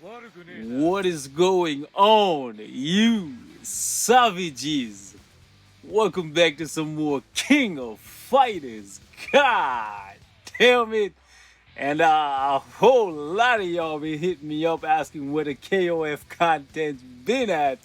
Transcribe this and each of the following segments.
What is going on, you savages? Welcome back to some more King of Fighters. God damn it. And a whole lot of y'all been hitting me up asking where the KOF content's been at.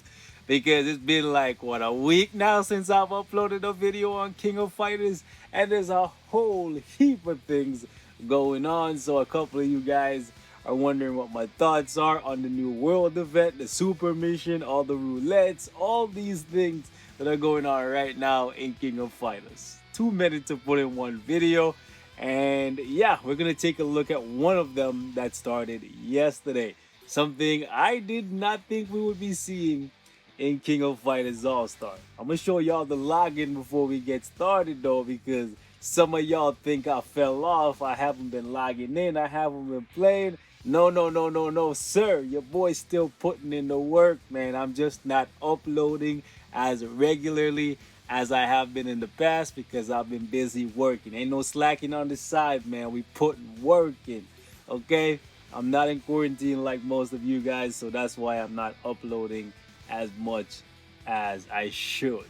Because it's been like, what, a week now since I've uploaded a video on King of Fighters. And there's a whole heap of things going on. So a couple of you guys are wondering what my thoughts are on the new world event, the super mission, all the roulettes, all these things that are going on right now in King of Fighters. 2 minutes to put in one video. And yeah, we're going to take a look at one of them that started yesterday. Something I did not think we would be seeing in King of Fighters All-Star. I'm going to show y'all the login before we get started though, because some of y'all think I fell off. I haven't been logging in. I haven't been playing. No, sir. Your boy's still putting in the work, man. I'm just not uploading as regularly as I have been in the past because I've been busy working. Ain't no slacking on the side, man. We putting work in, okay? I'm not in quarantine like most of you guys, so that's why I'm not uploading as much as I should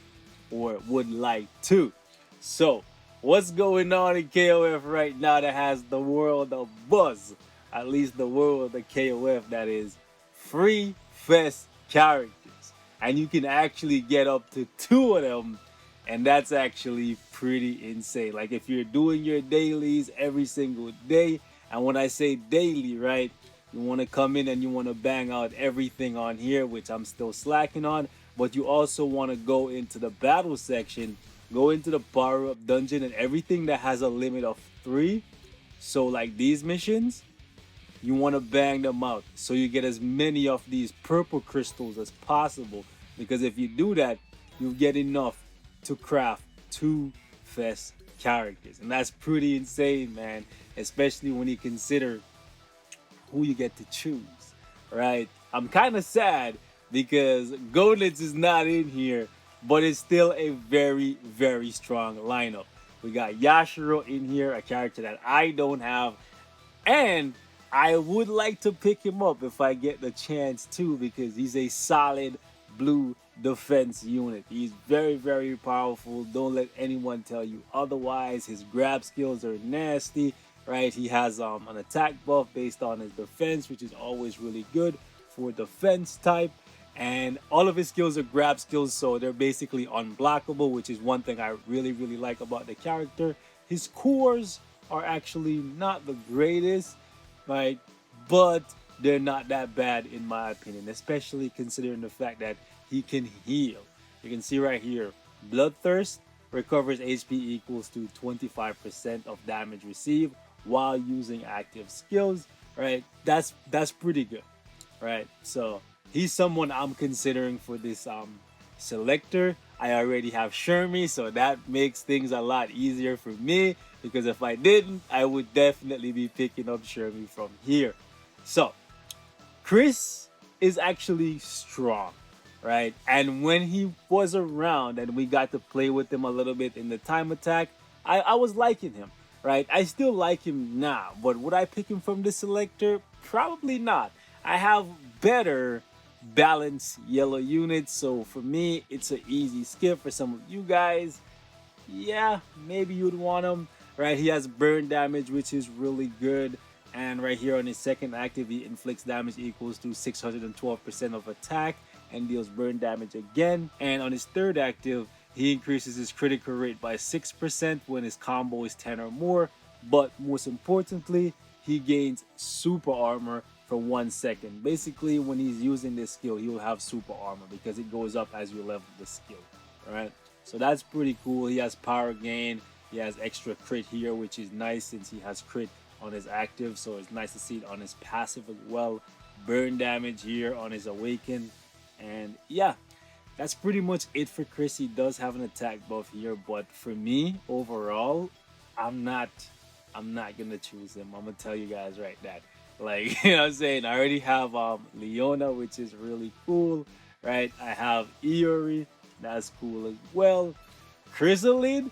or would like to. So, what's going on in KOF right now that has the world of buzz? At least the world of the KOF, that is free fest characters. And you can actually get up to 2 of them, and that's actually pretty insane. Like if you're doing your dailies every single day, and when I say daily, right, you want to come in and you want to bang out everything on here, which I'm still slacking on, but you also want to go into the battle section, go into the power up dungeon, and everything that has a limit of 3. So like these missions, you want to bang them out so you get as many of these purple crystals as possible, because if you do that, you get enough to craft 2 fest characters, and that's pretty insane, man, especially when you consider who you get to choose, right? I'm kind of sad because Golitz is not in here, but it's still a very, very strong lineup. We got Yashiro in here, a character that I don't have, and I would like to pick him up if I get the chance to, because he's a solid blue defense unit. He's very, very powerful. Don't let anyone tell you otherwise. His grab skills are nasty, right? He has an attack buff based on his defense, which is always really good for defense type. And all of his skills are grab skills, so they're basically unblockable, which is one thing I really, really like about the character. His cores are actually not the greatest, right? But they're not that bad in my opinion, especially considering the fact that he can heal. You can see right here, Bloodthirst recovers HP equals to 25% of damage received while using active skills, right? That's pretty good, right? So he's someone I'm considering for this selector. I already have Shermie, so that makes things a lot easier for me, because if I didn't, I would definitely be picking up Shermie from here. So Chris is actually strong, right? And when he was around and we got to play with him a little bit in the time attack, I was liking him, right? I still like him now, but would I pick him from the selector? Probably not. I have better balanced yellow units, so for me it's an easy skip. For some of you guys, yeah, maybe you'd want him, right? He has burn damage, which is really good, and right here on his second active, he inflicts damage equals to 612% of attack and deals burn damage again. And on his third active, he increases his critical rate by 6% when his combo is 10 or more, but most importantly, he gains super armor for 1 second. Basically, when he's using this skill, he will have super armor because it goes up as you level the skill, right? So that's pretty cool. He has power gain. He has extra crit here, which is nice since he has crit on his active, so it's nice to see it on his passive as well. Burn damage here on his awaken, and yeah, that's pretty much it for Chris. He does have an attack buff here, but for me overall, I'm not gonna choose him. I'm gonna tell you guys right that. Like, you know what I'm saying? I already have Leona, which is really cool, right? I have Iori, that's cool as well. Chrysalid,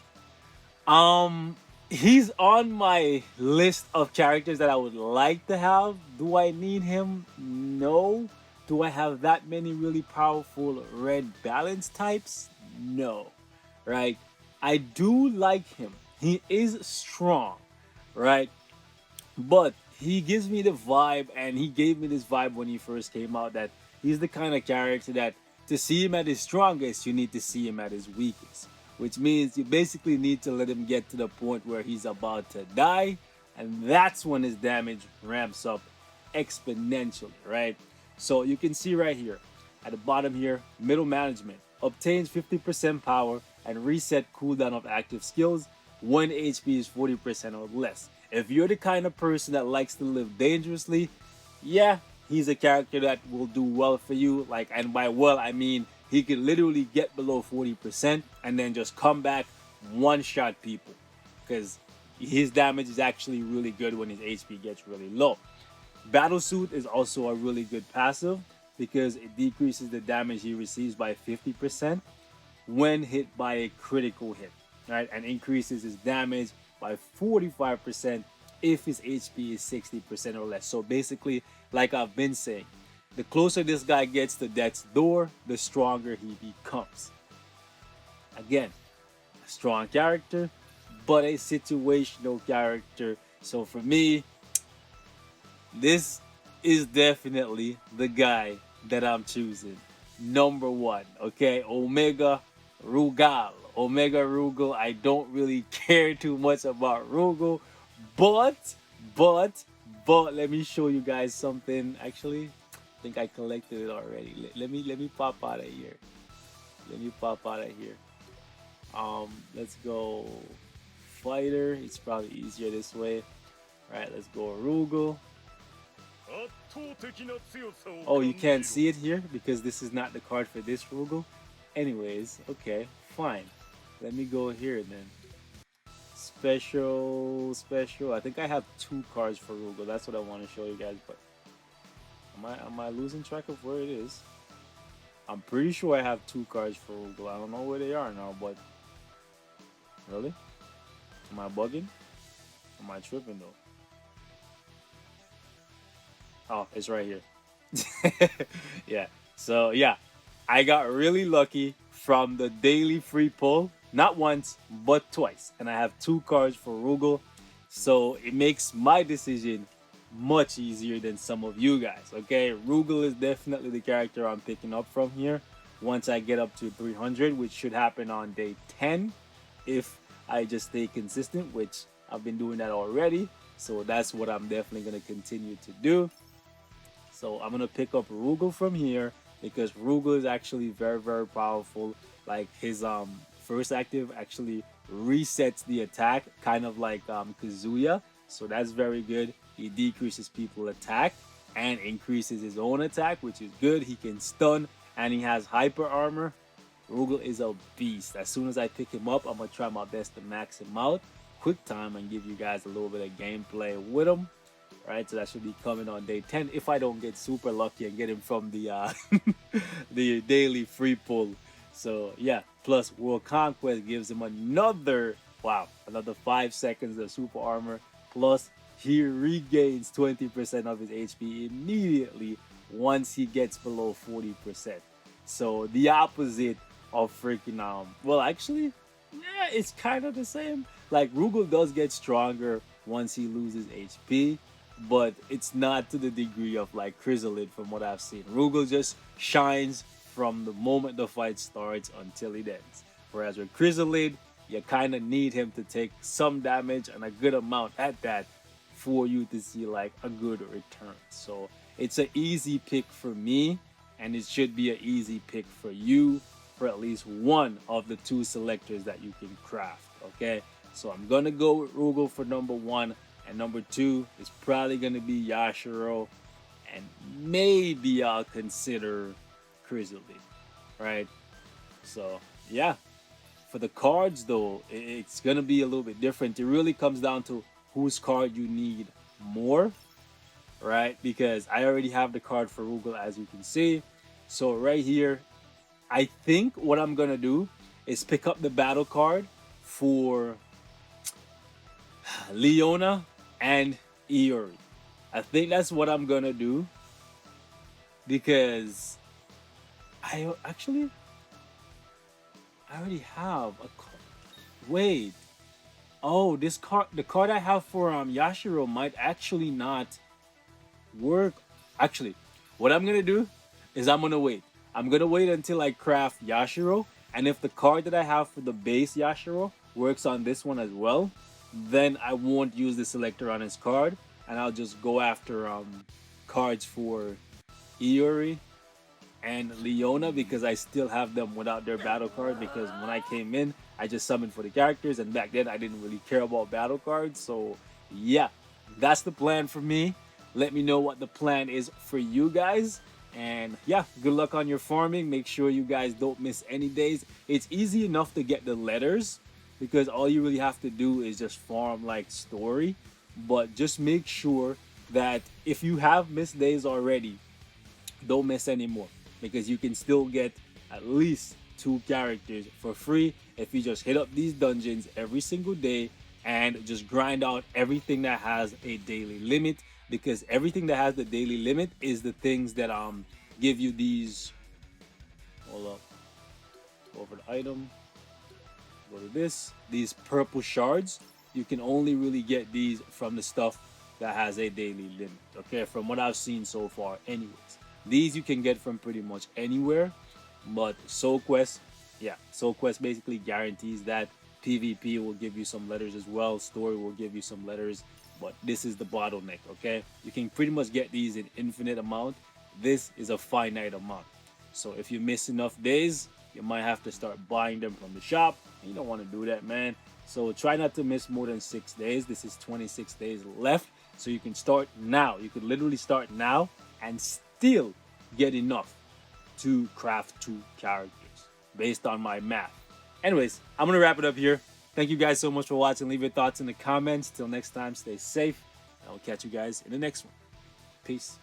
He's on my list of characters that I would like to have. Do I need him? No. Do I have that many really powerful red balance types? No. Right? I do like him. He is strong, right? But he gives me the vibe, and he gave me this vibe when he first came out, that he's the kind of character that to see him at his strongest, you need to see him at his weakest. Which means you basically need to let him get to the point where he's about to die, and that's when his damage ramps up exponentially, right? So you can see right here at the bottom here, middle management obtains 50% power and reset cooldown of active skills when HP is 40% or less. If you're the kind of person that likes to live dangerously, yeah, he's a character that will do well for you. Like, and by well, I mean he could literally get below 40% and then just come back, one shot people, because his damage is actually really good when his HP gets really low. Battlesuit is also a really good passive because it decreases the damage he receives by 50% when hit by a critical hit, right? And increases his damage by 45% if his HP is 60% or less. So basically, like I've been saying, the closer this guy gets to death's door, the stronger he becomes. Again, a strong character, but a situational character. So for me, this is definitely the guy that I'm choosing. Number one, okay, Omega Rugal. Omega Rugal. I don't really care too much about Rugal, but, but, let me show you guys something. Actually, I think I collected it already. Let me pop out of here. Let me pop out of here. Let's go fighter. It's probably easier this way. All right, let's go Rugal. Oh, you can't see it here because this is not the card for this Rugal. Anyways, okay, fine. Let me go here then. Special, special. I think I have two cards for Rugal. That's what I want to show you guys. But am I losing track of where it is? I'm pretty sure I have two cards for Rugal. I don't know where they are now, but really, am I bugging? Am I tripping though? Oh, it's right here. Yeah. So yeah, I got really lucky from the daily free pull, not once but twice, and I have two cards for Rugal, so it makes my decision much easier than some of you guys. Okay, Rugal is definitely the character I'm picking up from here. Once I get up to 300, which should happen on day 10, if I just stay consistent, which I've been doing that already. So that's what I'm definitely going to continue to do. So I'm gonna pick up Rugal from here because Rugal is actually very, very powerful. Like his first active actually resets the attack, kind of like Kazuya. So that's very good. He decreases people attack and increases his own attack, which is good. He can stun and he has hyper armor. Rugal is a beast. As soon as I pick him up, I'm gonna try my best to max him out quick time and give you guys a little bit of gameplay with him. Right, so that should be coming on day 10 if I don't get super lucky and get him from the the daily free pull. So yeah, plus World Conquest gives him another, wow, another 5 seconds of super armor, plus he regains 20% of his HP immediately once he gets below 40%. So the opposite of freaking well, actually, yeah, it's kind of the same. Like Rugal does get stronger once he loses HP, but it's not to the degree of like Chrysalid from what I've seen. Rugal just shines from the moment the fight starts until it ends. Whereas with Chrysalid, you kind of need him to take some damage and a good amount at that for you to see like a good return. So it's an easy pick for me, and it should be an easy pick for you for at least one of the two selectors that you can craft. Okay, so I'm gonna go with Rugal for number one. And number two is probably going to be Yashiro. And maybe I'll consider Chrysalid. Right? So, yeah. For the cards, though, it's going to be a little bit different. It really comes down to whose card you need more. Right? Because I already have the card for Rugal, as you can see. So, right here, I think what I'm going to do is pick up the battle card for Leona, and Iori. I think that's what I'm gonna do because I actually I already have a card. Wait. Oh, this card, the card I have for Yashiro might actually not work. Actually, what I'm gonna do is I'm gonna wait. I'm gonna wait until I craft Yashiro, and if the card that I have for the base Yashiro works on this one as well, then I won't use the selector on his card, and I'll just go after cards for Iori and Leona because I still have them without their battle card because when I came in, I just summoned for the characters, and back then I didn't really care about battle cards. So yeah, that's the plan for me. Let me know what the plan is for you guys. And yeah, good luck on your farming. Make sure you guys don't miss any days. It's easy enough to get the letters because all you really have to do is just farm like story. But just make sure that if you have missed days already, don't miss anymore because you can still get at least 2 characters for free if you just hit up these dungeons every single day and just grind out everything that has a daily limit, because everything that has the daily limit is the things that give you these. Hold up, go over the item, go to this, these purple shards. You can only really get these from the stuff that has a daily limit, okay, from what I've seen so far anyways. These you can get from pretty much anywhere, but Soul Quest, yeah, Soul Quest basically guarantees that. PvP will give you some letters as well, story will give you some letters, but this is the bottleneck, okay? You can pretty much get these in infinite amount. This is a finite amount. So if you miss enough days, you might have to start buying them from the shop. You don't want to do that, man. So try not to miss more than 6 days. This is 26 days left. So you can start now. You could literally start now and still get enough to craft 2 characters based on my math. Anyways, I'm going to wrap it up here. Thank you guys so much for watching. Leave your thoughts in the comments. Till next time, stay safe. And I'll catch you guys in the next one. Peace.